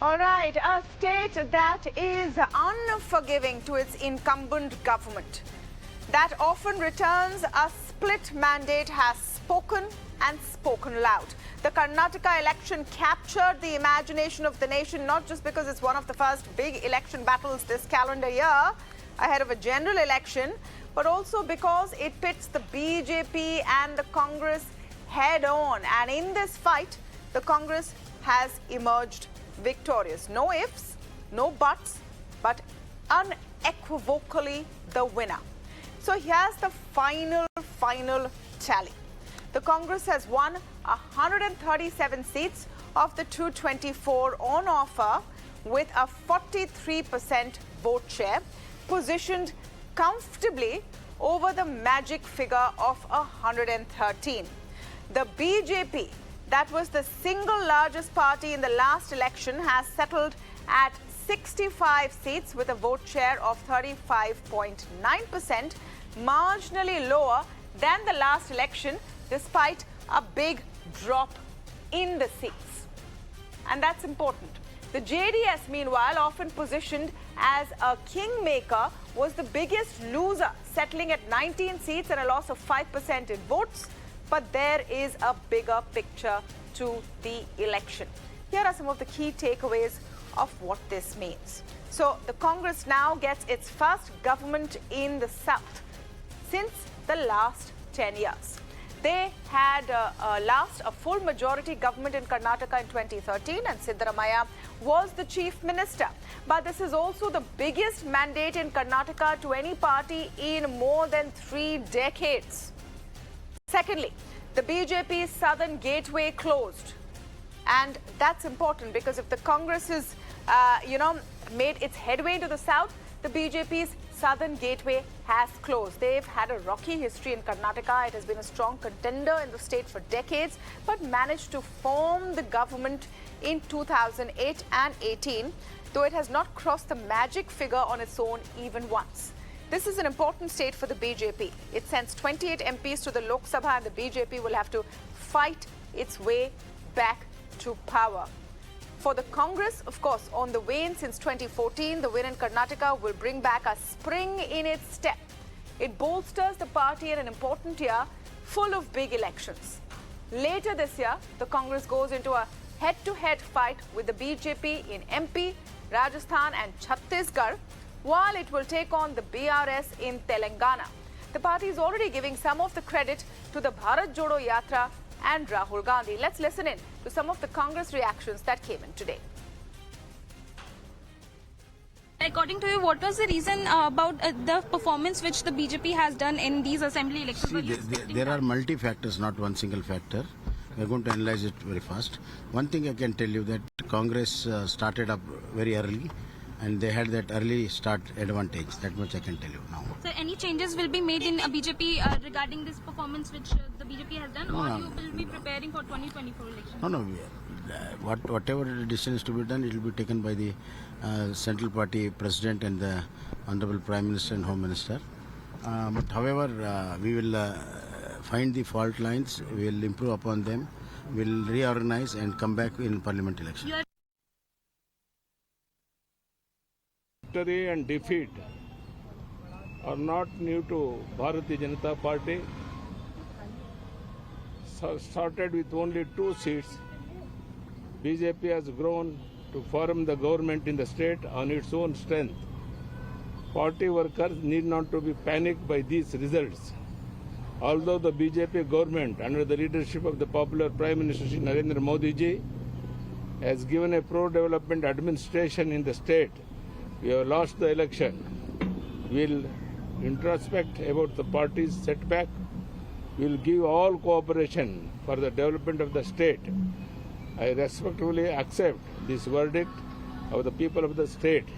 All right, a state that is unforgiving to its incumbent government, that often returns a split mandate, has spoken and spoken loud. The Karnataka election captured the imagination of the nation, not just because it's one of the first big election battles this calendar year ahead of a general election, but also because it pits the BJP and the Congress head on. And in this fight, the Congress has emerged victorious. No ifs, no buts, but unequivocally the winner. So here's the final tally. The Congress has won 137 seats of the 224 on offer with a 43% vote share, positioned comfortably over the magic figure of 113. The BJP, that was the single largest party in the last election, has settled at 65 seats with a vote share of 35.9%, marginally lower than the last election, despite a big drop in the seats. And that's important. The JDS, meanwhile, often positioned as a kingmaker, was the biggest loser, settling at 19 seats and a loss of 5% in votes. But there is a bigger picture to the election. Here are some of the key takeaways of what this means. So the Congress now gets its first government in the South since the last 10 years. They had last a full majority government in Karnataka in 2013, and Siddaramaiah was the chief minister. But this is also the biggest mandate in Karnataka to any party in more than 3 decades. Secondly, the BJP's southern gateway closed. And that's important because if the Congress has, made its headway into the south, the BJP's southern gateway has closed. They've had a rocky history in Karnataka. It has been a strong contender in the state for decades, but managed to form the government in 2008 and 18, though it has not crossed the magic figure on its own even once. This is an important state for the BJP. It sends 28 MPs to the Lok Sabha, and the BJP will have to fight its way back to power. For the Congress, of course, on the wane since 2014, the win in Karnataka will bring back a spring in its step. It bolsters the party in an important year full of big elections. Later this year, the Congress goes into a head-to-head fight with the BJP in MP, Rajasthan and Chhattisgarh, while it will take on the BRS in Telangana. The party is already giving some of the credit to the Bharat Jodo Yatra and Rahul Gandhi. Let's listen in to some of the Congress reactions that came in today. According to you, what was the reason about the performance which the BJP has done in these assembly elections? See, there are multi-factors, not one single factor. We are going to analyze it very fast. One thing I can tell you that Congress started up very early, and they had that early start advantage. That much I can tell you now. So any changes will be made in BJP regarding this performance which the BJP has done, or you will be preparing for 2024 elections? No. Whatever decision is to be done, it will be taken by the Central Party President and the Honorable Prime Minister and Home Minister. However, we will find the fault lines, we will improve upon them, we will reorganize and come back in Parliament election. Victory and defeat are not new to Bharatiya Janata Party. Started with only 2 seats. BJP has grown to form the government in the state on its own strength. Party workers need not to be panicked by these results. Although the BJP government, under the leadership of the popular Prime Minister Shri Narendra Modi ji, has given a pro-development administration in the state, we have lost the election. We will introspect about the party's setback. We will give all cooperation for the development of the state. I respectfully accept this verdict of the people of the state.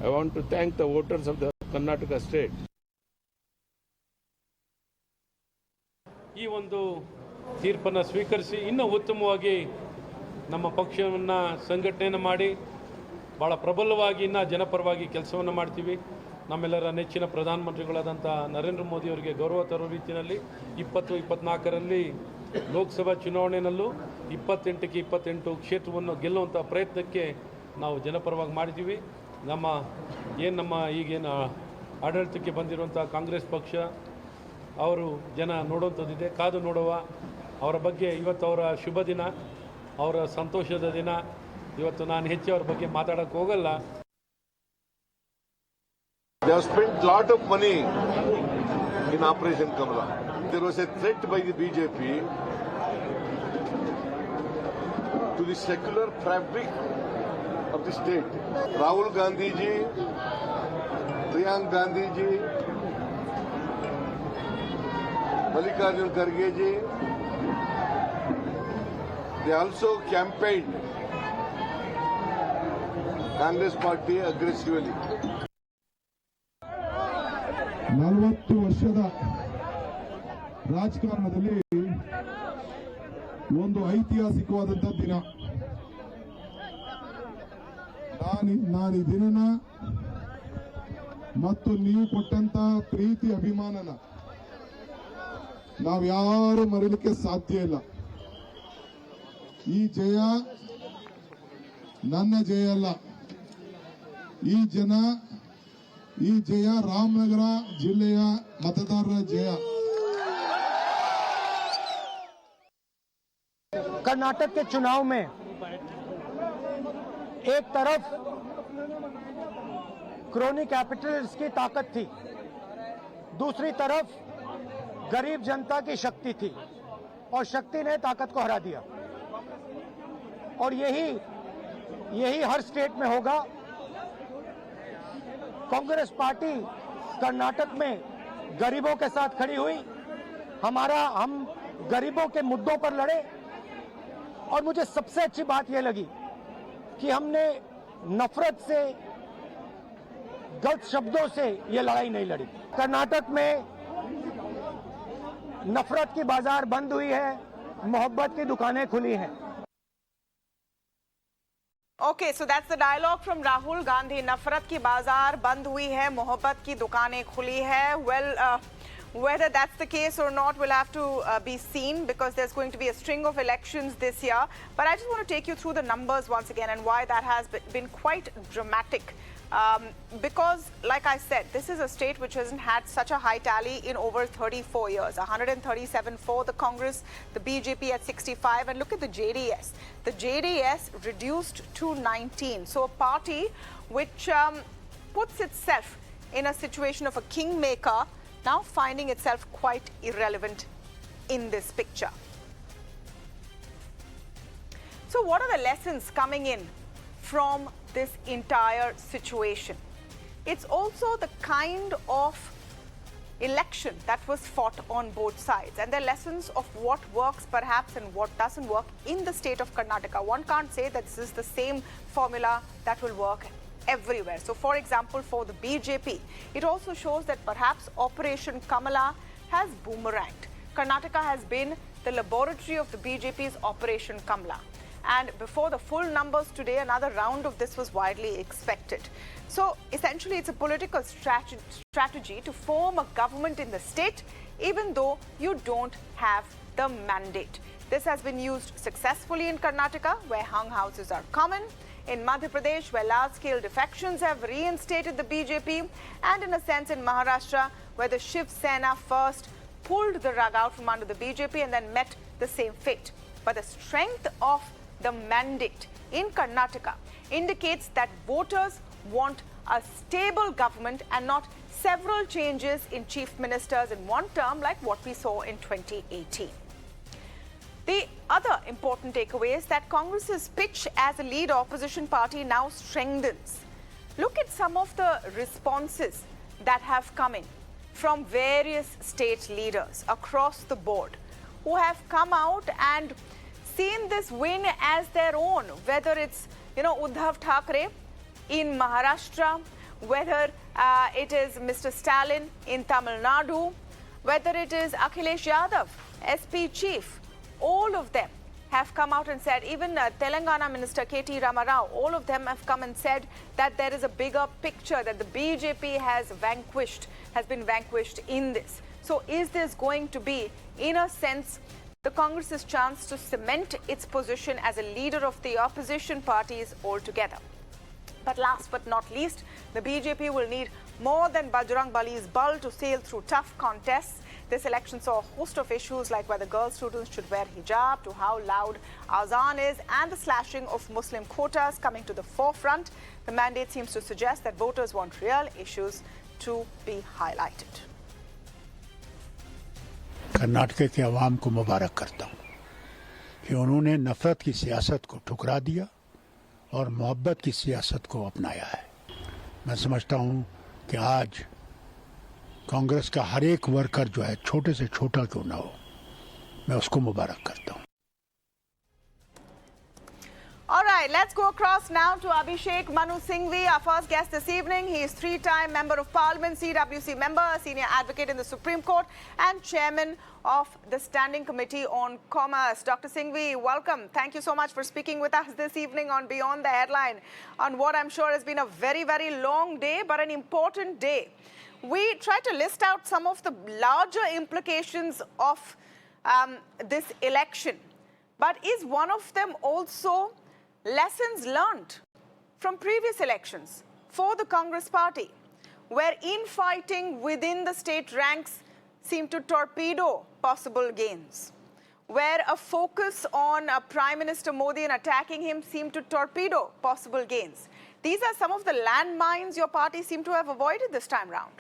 I want to thank the voters of the Karnataka state. ಈ ಒಂದು ತೀರ್ಪನ್ನು ಸ್ವೀಕರಿಸಿ ಇನ್ನೂ ಉತ್ತಮವಾಗಿ ನಮ್ಮ ಪಕ್ಷವನ್ನು ಸಂಘಟನೆಯನ್ನು ಮಾಡಿ ಭಾಳ ಪ್ರಬಲವಾಗಿ ಇನ್ನೂ ಜನಪರವಾಗಿ ಕೆಲಸವನ್ನು ಮಾಡ್ತೀವಿ. ನಮ್ಮೆಲ್ಲರ ನೆಚ್ಚಿನ ಪ್ರಧಾನಮಂತ್ರಿಗಳಾದಂಥ ನರೇಂದ್ರ ಮೋದಿ ಅವರಿಗೆ ಗೌರವ ತರೋ ರೀತಿಯಲ್ಲಿ 2024ರಲ್ಲಿ ಲೋಕಸಭಾ ಚುನಾವಣೆಯಲ್ಲೂ 28ಕ್ಕೆ 28 ಕ್ಷೇತ್ರವನ್ನು ಗೆಲ್ಲುವಂಥ ಪ್ರಯತ್ನಕ್ಕೆ ನಾವು ಜನಪರವಾಗಿ ಮಾಡಿದ್ದೀವಿ. ನಮ್ಮ ಈಗೇನು ಆಡಳಿತಕ್ಕೆ ಬಂದಿರುವಂಥ ಕಾಂಗ್ರೆಸ್ ಪಕ್ಷ ಅವರು ಜನ ನೋಡುವಂಥದ್ದಿದೆ, ಕಾದು ನೋಡುವ. ಅವರ ಬಗ್ಗೆ ಇವತ್ತು ಅವರ ಶುಭ ದಿನ, ಅವರ ಸಂತೋಷದ ದಿನ. ಇವತ್ತು ನಾನು ಹೆಚ್ಚು ಅವ್ರ ಬಗ್ಗೆ ಮಾತಾಡೋಕ್ಕೆ ಹೋಗಲ್ಲ. They have spent lot of money in Operation Kamala. There was a threat by the BJP to the secular fabric of the state. Rahul Gandhi ji, Priyanka Gandhi ji, Mallikarjun Kharge ji, they also campaigned Congress party aggressively. 40 ವರ್ಷದ ರಾಜಕಾರಣದಲ್ಲಿ ಒಂದು ಐತಿಹಾಸಿಕವಾದಂಥ ದಿನ. ನಾನು ಈ ದಿನನ ಮತ್ತು ನೀವು ಕೊಟ್ಟಂತ ಪ್ರೀತಿ ಅಭಿಮಾನನ ನಾವು ಯಾರು ಮರೀಲಿಕ್ಕೆ ಸಾಧ್ಯ ಇಲ್ಲ. ಈ ಜಯ ನನ್ನ ಜಯ ಅಲ್ಲ, ಈ ಜಯ ರಾಮನಗರ ಜಿಲ್ಲೆಯ मतदारರ ಜಯ. कर्नाटक के चुनाव में एक तरफ क्रोनी कैपिटल्स की ताकत थी, दूसरी तरफ गरीब जनता की शक्ति थी, और शक्ति ने ताकत को हरा दिया. और यही हर स्टेट में होगा. कांग्रेस पार्टी कर्नाटक में गरीबों के साथ खड़ी हुई, हम गरीबों के मुद्दों पर लड़े. और मुझे सबसे अच्छी बात यह लगी कि हमने नफरत से, गलत शब्दों से ये लड़ाई नहीं लड़ी. कर्नाटक में नफरत की बाजार बंद हुई है, मोहब्बत की दुकानें खुली हैं. Okay, so that's the dialogue from Rahul Gandhi. Nafrat ki bazaar band hui hai, mohabbat ki dukanein khuli hai. Well, whether that's the case or not will have to be seen, because there's going to be a string of elections this year. But I just want to take you through the numbers once again and why that has been quite dramatic. Because, like I said, this is a state which hasn't had such a high tally in over 34 years. 137 for the Congress, the BJP at 65, and look at the JDS. The JDS reduced to 19. So a party which puts itself in a situation of a kingmaker, now finding itself quite irrelevant in this picture. So what are the lessons coming in from this entire situation? It's also the kind of election that was fought on both sides, and there are lessons of what works perhaps and what doesn't work in the state of Karnataka. One can't say that this is the same formula that will work everywhere. So for example, for the BJP, it also shows that perhaps Operation Kamala has boomeranged. Karnataka has been the laboratory of the BJP's Operation Kamala. And before the full numbers today, another round of this was widely expected. So essentially, it's a political strategy to form a government in the state, even though you don't have the mandate. This has been used successfully in Karnataka, where hung houses are common, in Madhya Pradesh, where large-scale defections have reinstated the BJP, and in a sense in Maharashtra, where the Shiv Sena first pulled the rug out from under the BJP and then met the same fate. But the strength of the mandate in Karnataka indicates that voters want a stable government and not several changes in chief ministers in one term like what we saw in 2018. The other important takeaway is that Congress's pitch as a lead opposition party now strengthens. Look at some of the responses that have come in from various state leaders across the board, who have come out and seen this win as their own, whether it's, Uddhav Thackeray in Maharashtra, whether it is Mr. Stalin in Tamil Nadu, whether it is Akhilesh Yadav, SP chief. All of them have come out and said, even Telangana Minister K.T. Ramarao, all of them have come and said that there is a bigger picture, that the BJP has been vanquished in this. So is this going to be, in a sense, the Congress's chance to cement its position as a leader of the opposition parties altogether? But last but not least, the BJP will need more than Bajrang Bali's ball to sail through tough contests. This election saw a host of issues like whether girl students should wear hijab, to how loud azan is, and the slashing of Muslim quotas coming to the forefront. The mandate seems to suggest that voters want real issues to be highlighted. Karnataka के अवाम को मुबारक करता हूँ कि उन्होंने नफरत की सियासत को ठुकरा दिया और मोहब्बत की सियासत को अपनाया है। मैं समझता हूँ कि आज कांग्रेस का हर एक वर्कर जो है, छोटे से छोटा क्यों ना हो, मैं उसको मुबारक करता हूँ। All right, let's go across now to Abhishek Manu Singhvi, our first guest this evening. He is three-time Member of Parliament, CWC member, senior advocate in the Supreme Court, and chairman of the Standing Committee on Commerce. Dr. Singhvi, welcome. Thank you so much for speaking with us this evening on Beyond the Headline, on what I'm sure has been a very, very long day, but an important day. We tried to list out some of the larger implications of this election, but is one of them also lessons learned from previous elections for the Congress party, where infighting within the state ranks seemed to torpedo possible gains, where a focus on Prime Minister Modi and attacking him seemed to torpedo possible gains. These are some of the landmines your party seemed to have avoided this time round.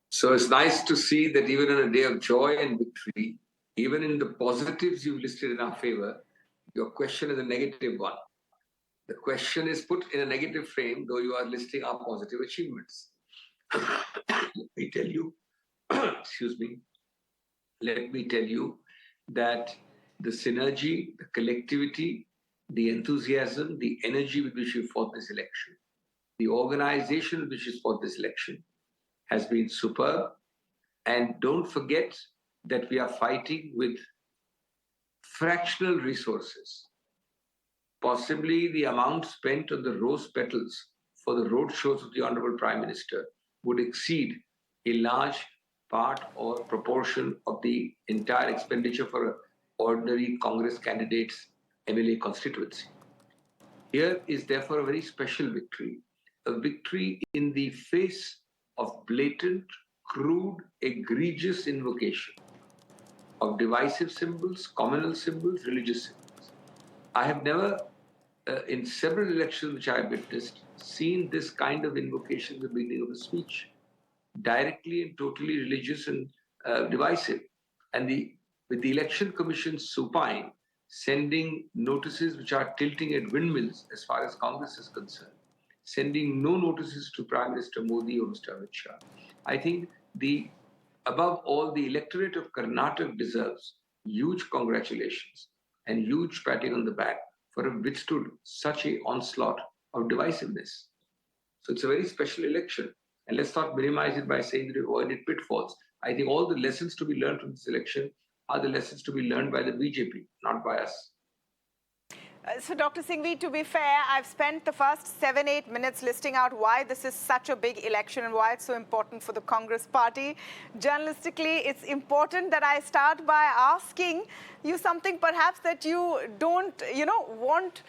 So it's nice to see that even on a day of joy and victory, even in the positives you've listed in our favor, your question is a negative one. The question is put in a negative frame, though you are listing our positive achievements. Let me tell you, excuse me, let me tell you that the synergy, the collectivity, the enthusiasm, the energy with which you fought this election, the organization with which you fought this election has been superb. And don't forget that we are fighting with fractional resources. Possibly the amount spent on the rose petals for the road shows of the Honorable Prime Minister would exceed a large part or proportion of the entire expenditure for an ordinary Congress candidate's MLA constituency. Here is therefore a very special victory, a victory in the face of blatant, crude, egregious invocation of divisive symbols, communal symbols, religious symbols. I have never, in several elections which I have witnessed, seen this kind of invocation at the beginning of a speech, directly and totally religious and divisive. And with the Election Commission supine, sending notices which are tilting at windmills as far as Congress is concerned, sending no notices to Prime Minister Modi or Mr. Amit Shah. I think above all, the electorate of Karnataka deserves huge congratulations and huge patting on the back for having withstood such an onslaught of divisiveness. So it's a very special election. And let's not minimize it by saying that we avoided pitfalls. I think all the lessons to be learned from this election are the lessons to be learned by the BJP, not by us. So, Dr. Singhvi, to be fair, I've spent the first 7-8 minutes listing out why this is such a big election and why it's so important for the Congress party. Journalistically, it's important that I start by asking you something perhaps that you don't, want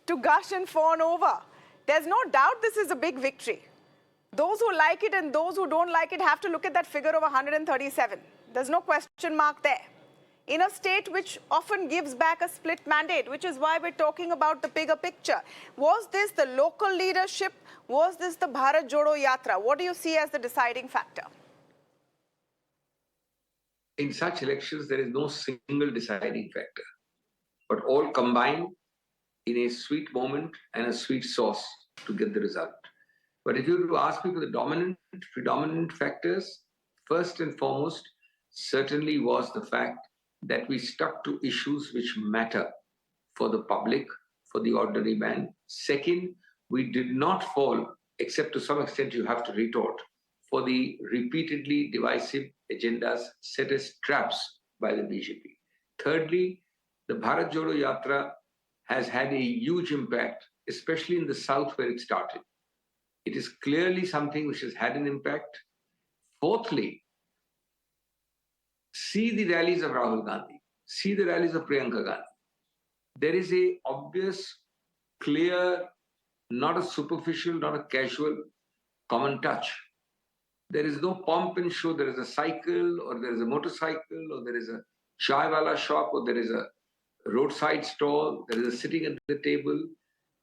to gush and fawn over. There's no doubt this is a big victory. Those who like it and those who don't like it have to look at that figure of 137. There's no question mark there. In a state which often gives back a split mandate, which is why we're talking about the bigger picture. Was this the local leadership? Was this the Bharat Jodo Yatra? What do you see as the deciding factor? In such elections, there is no single deciding factor, but all combine in a sweet moment and a sweet sauce to get the result. But if you were to ask me for the predominant factors, first and foremost, certainly was the fact that we stuck to issues which matter for the public, for the ordinary man. Second, we did not fall, except to some extent you have to retort, for the repeatedly divisive agendas set as traps by the BJP. Thirdly, the Bharat Jodo Yatra has had a huge impact, especially in the south where it started. It is clearly something which has had an impact. Fourthly, see the rallies of Rahul Gandhi, see the rallies of Priyanka Gandhi. There is an obvious clear, not a superficial, not a casual, common touch. There is no pomp and show. There is a cycle, or there is a motorcycle, or there is a chai wala shop, or there is a roadside stall, there is a sitting at the table,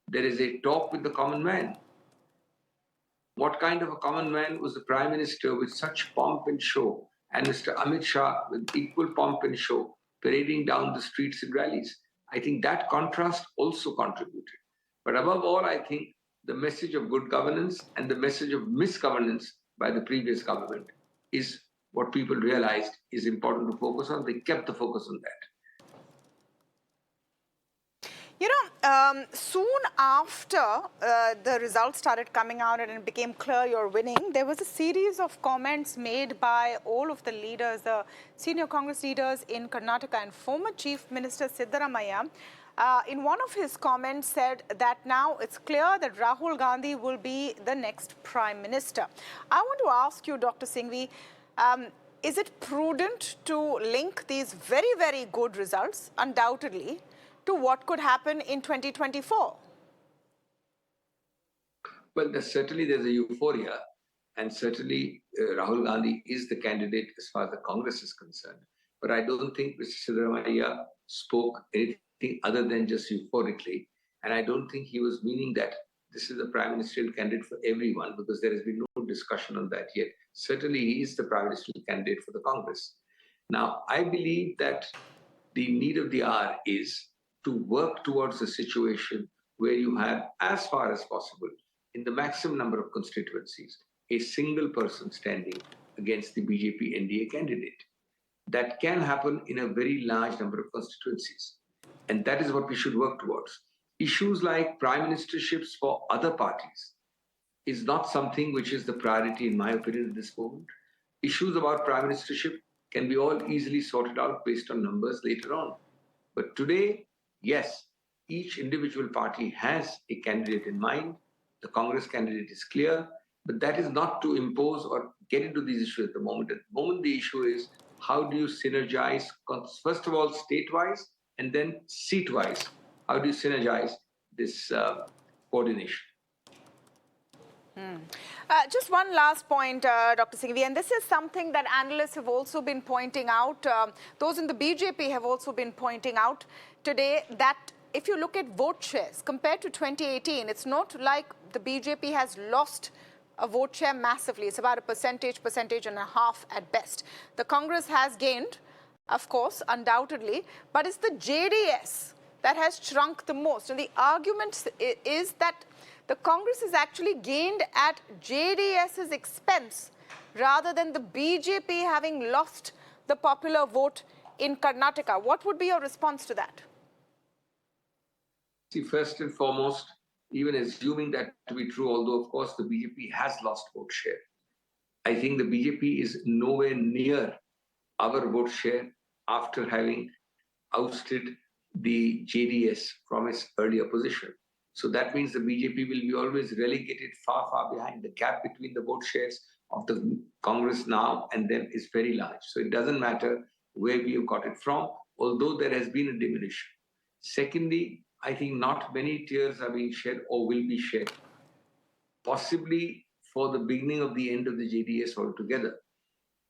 there is a talk with the common man. What kind of a common man was the Prime Minister with such pomp and show, and Mr. Amit Shah with equal pomp and show, parading down the streets in rallies? I think that contrast also contributed. But above all, I think the message of good governance and the message of misgovernance by the previous government is what people realized is important to focus on. They kept the focus on that. You know, soon after the results started coming out and it became clear you're winning, there was a series of comments made by all of the leaders, the senior Congress leaders in Karnataka, and former Chief Minister Siddaramaiah, in one of his comments said that now it's clear that Rahul Gandhi will be the next Prime Minister. I want to ask you, Dr. Singhvi, is it prudent to link these very, very good results, undoubtedly, to what could happen in 2024? Well, certainly there's a euphoria, and certainly Rahul Gandhi is the candidate as far as the Congress is concerned. But I don't think Mr. Siddaramaiah spoke anything other than just euphorically, and I don't think he was meaning that this is the prime ministerial candidate for everyone, because there has been no discussion on that yet. Certainly he is the prime ministerial candidate for the Congress. Now, I believe that the need of the hour is to work towards a situation where you have, as far as possible, in the maximum number of constituencies, a single person standing against the BJP NDA candidate. That can happen in a very large number of constituencies. And that is what we should work towards. Issues like prime ministerships for other parties is not something which is the priority, in my opinion, at this moment. Issues about prime ministership can be all easily sorted out based on numbers later on. But today, yes, each individual party has a candidate in mind. The Congress candidate is clear, but that is not to impose or get into these issues at the moment. At the moment, the issue is how do you synergize, first of all, state-wise, and then seat-wise? How do you synergize this coordination? Just one last point, Dr. Singhvi, and this is something that analysts have also been pointing out. Those in the BJP have also been pointing out today that if you look at vote shares compared to 2018, it's not like the BJP has lost a vote share massively. It's about a percentage and a half at best. The Congress has gained, of course, undoubtedly, but it's the JDS that has shrunk the most. And the argument is that the Congress has actually gained at JDS's expense rather than the BJP having lost the popular vote in Karnataka. What would be your response to that? See, first and foremost, even assuming that to be true, although of course the BJP has lost vote share, I think the BJP is nowhere near our vote share after having ousted the JDS from its earlier position. So that means the BJP will be always relegated far, far behind. The gap between the vote shares of the Congress now and then is very large. So it doesn't matter where we have got it from, although there has been a diminution. Secondly, I think not many tears are being shed or will be shed, possibly for the beginning of the end of the JDS altogether.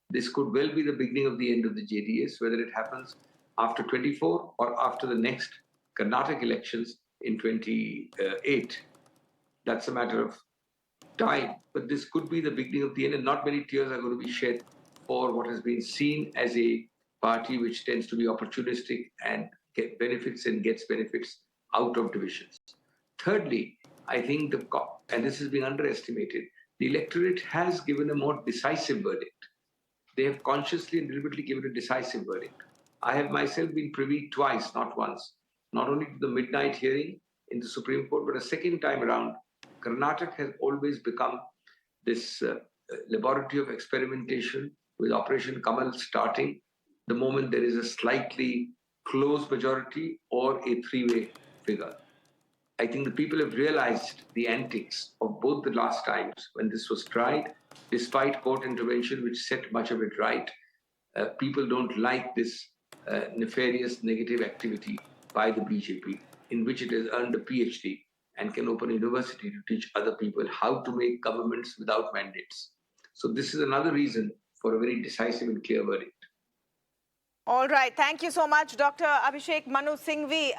This could well be the beginning of the end of the JDS, whether it happens after 24 or after the next Karnataka elections in 28. That's a matter of time, but this could be the beginning of the end, and not many tears are going to be shed for what has been seen as a party which tends to be opportunistic and gets benefits out of divisions. Thirdly, I think and this is being underestimated, the electorate has given a more decisive verdict. They have consciously and deliberately given a decisive verdict. I have myself been privy twice, not once, not only to the midnight hearing in the Supreme Court, but a second time around. Karnataka has always become this laboratory of experimentation with Operation Kamal starting the moment there is a slightly close majority or a three-way figure. I think the people have realized the antics of both the last times when this was tried, despite court intervention, which set much of it right. People don't like this nefarious negative activity by the BJP, in which it has earned a PhD. and can open a university to teach other people how to make governments without mandates. So this is another reason for a very decisive and clear verdict. All right. Thank you so much, Dr. Abhishek Manu Singhvi.